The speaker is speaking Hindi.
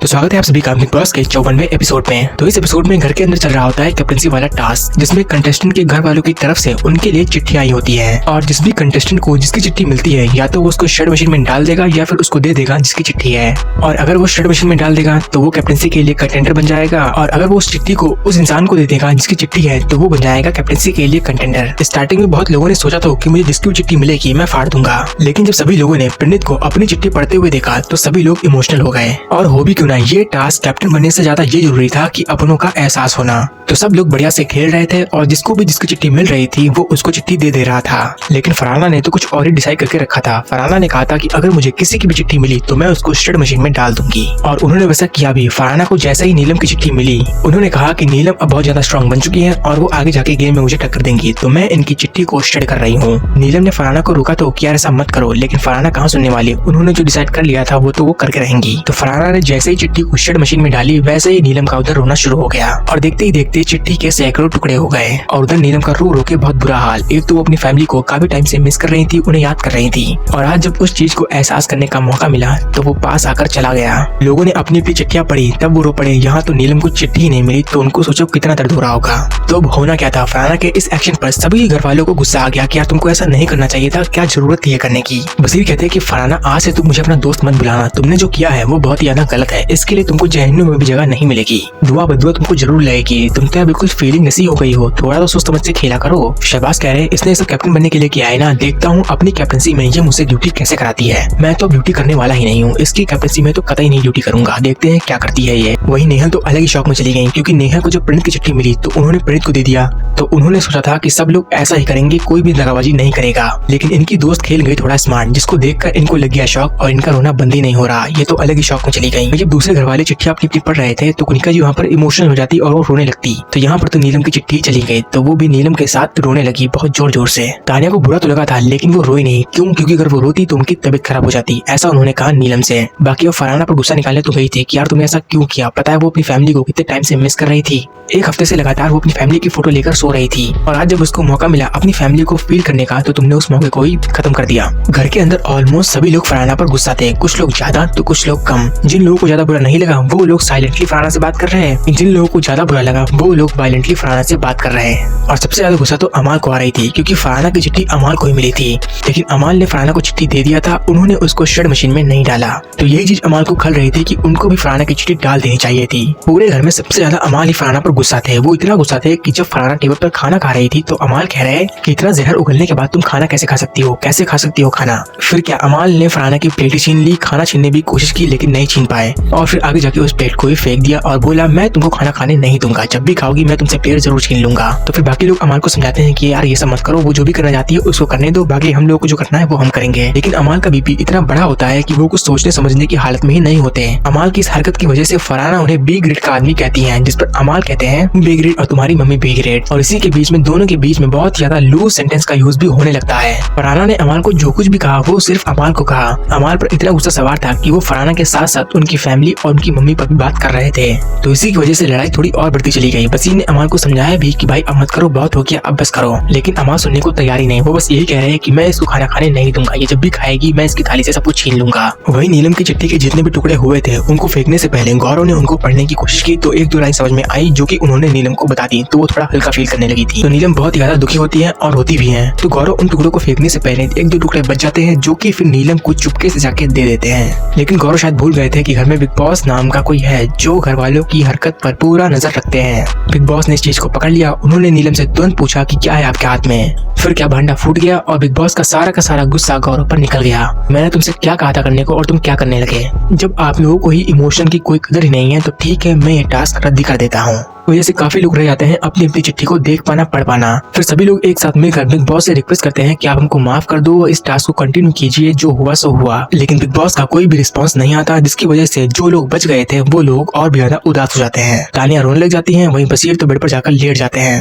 तो स्वागत है आप सभी का बिग बॉस के 54वें एपिसोड में। तो इस एपिसोड में घर के अंदर चल रहा होता है कैप्टनसी वाला टास्क, जिसमें कंटेस्टेंट के घर वालों की तरफ से उनके लिए चिट्ठी आई होती है और जिस भी कंटेस्टेंट को जिसकी चिट्ठी मिलती है या तो वो उसको शर्ट मशीन में डाल देगा या फिर उसको दे देगा जिसकी चिट्ठी है। और अगर वो शर्ट मशीन में डाल देगा तो वो कैप्टनसी के लिए कंटेंडर बन जाएगा, और अगर वो उस चिट्ठी को उस इंसान को दे देगा जिसकी चिट्ठी है तो वो बन जाएगा कैप्टनसी के लिए कंटेंडर। स्टार्टिंग में बहुत लोगों ने सोचा था कि मुझे जिसकी चिट्ठी मिलेगी मैं फाड़ दूंगा, लेकिन जब सभी लोगों ने पंडित को अपनी चिट्ठी पढ़ते हुए देखा तो सभी लोग इमोशनल हो गए। और हो भी क्यों ना, ये टास्क कैप्टन बनने से ज्यादा ये जरूरी था कि अपनों का एहसास होना। तो सब लोग बढ़िया से खेल रहे थे और जिसको भी जिसकी चिट्ठी मिल रही थी वो उसको चिट्ठी दे दे रहा था। लेकिन फरहाना ने तो कुछ और ही डिसाइड करके रखा था। फरहाना ने कहा था कि अगर मुझे किसी की भी चिट्ठी मिली तो मैं उसको शर्ट मशीन में डाल दूंगी, और उन्होंने वैसा किया भी। फरहाना को जैसे ही नीलम की चिट्ठी मिली उन्होंने कहा कि नीलम अब बहुत ज्यादा स्ट्रांग बन चुकी है और वो आगे जाके गेम में मुझे टक्कर देंगी, तो मैं इनकी चिट्ठी को शर्ट कर रही हूँ। नीलम ने फरहाना को रोका तो कि यार ऐसा मत करो, लेकिन फरहाना कहाँ सुनने वाली। उन्होंने जो डिसाइड कर लिया था वो तो वो करके रहेंगी। तो फरहाना ने जैसे ही चिट्ठी को शर्ट मशीन में डाली वैसे ही नीलम का उधर रोना शुरू हो गया, और देखते ही देखते चिट्ठी के सैकड़ों टुकड़े हो गए और उधर नीलम का रो रो के बहुत बुरा हाल। एक तो वो अपनी फैमिली को काफी टाइम से मिस कर रही थी, उन्हें याद कर रही थी, और आज जब उस चीज को एहसास करने का मौका मिला तो वो पास आकर चला गया। लोगों ने अपनी अपनी चिट्ठियां पढ़ी तब वो रो पड़े। यहाँ तो नीलम को चिट्ठी ही नहीं मिली तो उनको सोचो कितना दर्द हो रहा होगा। तो अब होना क्या था, फरहाना के इस एक्शन पर सभी घर वालों को गुस्सा आ गया कि यार तुमको ऐसा नहीं करना चाहिए था, क्या जरूरत थी ये करने की। वसीर कहते हैं कि फरहाना आज से तुम मुझे अपना दोस्त मत बुलाना, तुमने जो किया है वो बहुत ही ज्यादा गलत है, इसके लिए तुमको जहन्नुम में भी जगह नहीं मिलेगी। दुआ बदुआ तुमको जरूर लगेगी, तुम क्या बिल्कुल फीलिंग नसी हो गई हो, थोड़ा तो सोच समझ से खेला करो। शहबाज कह रहे इसने सब कैप्टन बनने के लिए किया है ना, देखता हूँ अपनी कैप्टनसी में ये मुझसे ड्यूटी कैसे कराती है। मैं तो ड्यूटी करने वाला ही नहीं हूँ, इसकी कैप्टनसी में तो कतई नहीं ड्यूटी करूंगा, देखते हैं क्या करती है ये। वही नेहल तो अलग ही शौक में चली गई, क्योंकि नेहल को जब प्रणीत की चिट्ठी मिली तो उन्होंने प्रणीत को दे दिया। तो उन्होंने सोचा था कि सब लोग ऐसा ही करेंगे, कोई भी दगाबाजी नहीं करेगा, लेकिन इनकी दोस्त खेल गई थोड़ा स्मार्ट, जिसको देखकर इनको लग गया शौक और इनका रोना बंद ही नहीं हो रहा। ये तो अलग ही शौक में चली गई। जब दूसरे घर वाले चिट्ठी अपनी पढ़ रहे थे तो कनिका जी वहाँ पर इमोशनल हो जाती और वो रोने लगती। तो यहाँ पर तो नीलम की चिट्ठी चली गई तो वो भी नीलम के साथ रोने लगी बहुत जोर जोर से। तानिया को बुरा तो लगा था लेकिन वो रोई नहीं। क्यों? क्योंकि अगर वो रोती तो उनकी तबीयत खराब हो जाती, ऐसा उन्होंने कहा नीलम से। बाकी वो फरहाना पर गुस्सा निकालने तो गई थी कि यार तुमने ऐसा क्यों किया, पता है वो अपनी फैमिली को कितने टाइम से मिस कर रही थी। एक हफ्ते से लगातार वो अपनी फैमिली की फोटो लेकर सो रही थी, और आज जब उसको मौका मिला अपनी फैमिली को फील करने का तो तुमने उस मौके को ही खत्म कर दिया। घर के अंदर ऑलमोस्ट सभी लोग फरहाना पर गुस्सा थे, कुछ लोग ज्यादा तो कुछ लोग कम। जिन लोगों को ज्यादा बुरा नहीं लगा वो लोग साइलेंटली फरहाना से बात कर रहे हैं, जिन लोगों को ज्यादा बुरा लगा वो लोग वायलेंटली फरहाना से बात कर रहे हैं। और सबसे ज्यादा गुस्सा तो अमाल को आ रही थी, क्योंकि फरहाना की चिट्ठी अमाल को ही मिली थी, लेकिन अमाल ने फरहाना को चिट्ठी दे दिया था, उन्होंने उसको शर्ट मशीन में नहीं डाला। तो यही चीज अमाल को खल रही थी कि उनको भी फरहाना की चिट्ठी डाल देनी चाहिए थी। पूरे घर में सबसे ज्यादा अमाल ही फरहाना पर गुस्सा थे। वो इतना गुस्सा थे कि जब फरहाना टेबल पर खाना खा रही थी तो अमाल कह रहे हैं कि इतना जहर उगलने के बाद तुम खाना कैसे खा सकती हो, कैसे खा सकती हो खाना। फिर क्या अमाल ने फरहाना की प्लेट छीन ली, खाना छीनने भी कोशिश की लेकिन नहीं छीन पाए, और फिर आगे जाके उस प्लेट को ही फेंक दिया और बोला मैं तुमको खाना खाने नहीं दूंगा, जब भी खाओगी मैं तुमसे प्लेट जरूर छीन लूंगा। तो फिर बाकी लोग अमाल को समझाते हैं कि यार ये सब मत करो, वो जो भी करना चाहती है उसको करने दो, बाकी हम लोगों को जो करना है वो हम करेंगे। लेकिन अमाल का बीपी इतना बड़ा होता है कि वो कुछ सोचने समझने की हालत में ही नहीं होते। अमाल की इस हरकत की वजह से फरहाना उन्हें बी ग्रेड का आदमी कहती है, जिस पर अमाल कहते हैं बी ग्रेड और तुम्हारी मम्मी बी ग्रेड, और इसी के बीच में दोनों के बीच में बहुत ज्यादा लूज सेंटेंस का यूज भी होने लगता है। फरहाना ने अमाल को जो कुछ भी कहा वो सिर्फ अमाल को कहा। अमाल पर इतना गुस्सा सवार था कि वो फरहाना के साथ साथ उनकी फैमिली और उनकी मम्मी पर भी बात कर रहे थे। तो इसी की वजह से लड़ाई थोड़ी और बढ़ती चली गई। वसीर ने अमाल को समझाया भी कि भाई अब मत करो, बहुत हो गया, अब बस करो, लेकिन अमाल सुनने को तैयार ही नहीं। वो बस यही कह रहे हैं कि मैं इसको खाना खाने नहीं दूंगा, ये जब भी खाएगी मैं इसकी थाली से सब कुछ छीन लूंगा। वही नीलम की चिट्ठी के जितने भी टुकड़े हुए थे उनको फेंकने से पहले गौरव ने उनको पढ़ने की कोशिश की, तो एक दो लाइन समझ में आई जो कि उन्होंने नीलम को बता दी, तो वो थोड़ा हल्का फील करने लगी थी। तो नीलम बहुत ज्यादा दुखी होती है और रोती भी है। तो गौरव उन टुकड़ों को फेंकने से पहले एक दो टुकड़े बच जाते हैं जो कि फिर नीलम को चुपके से जाके दे देते हैं। लेकिन गौरव शायद भूल गए थे कि घर में बिग बॉस नाम का कोई है जो घर वालों की हरकत पर पूरा नजर रखते हैं। बिग बॉस ने इस चीज को पकड़ लिया। उन्होंने नीलम से तुरंत पूछा कि क्या है आपके हाथ में। फिर क्या भांडा फूट गया और बिग बॉस का सारा गुस्सा गौरव पर निकल गया। मैंने तुमसे क्या कहा था करने को और तुम क्या करने लगे। जब आप लोगों को ही इमोशन की कोई कदर ही नहीं है तो ठीक है, मैं ये टास्क रद्द कर देता हूँ। वजह से काफी लोग रह जाते हैं अपनी अपनी चिट्ठी को देख पाना पढ़ पाना। फिर सभी लोग एक साथ मिलकर बिग बॉस से रिक्वेस्ट करते हैं कि आप हमको माफ कर दो, इस टास्क को कंटिन्यू कीजिए, जो हुआ सो हुआ। लेकिन बिग बॉस का कोई भी रिस्पांस नहीं आता, जिसकी वजह से जो लोग बच गए थे वो लोग और भी ज्यादा उदास हो जाते हैं। तालियां रोने लग जाती हैं, वहीं बसीर तो बेड पर जाकर लेट जाते हैं।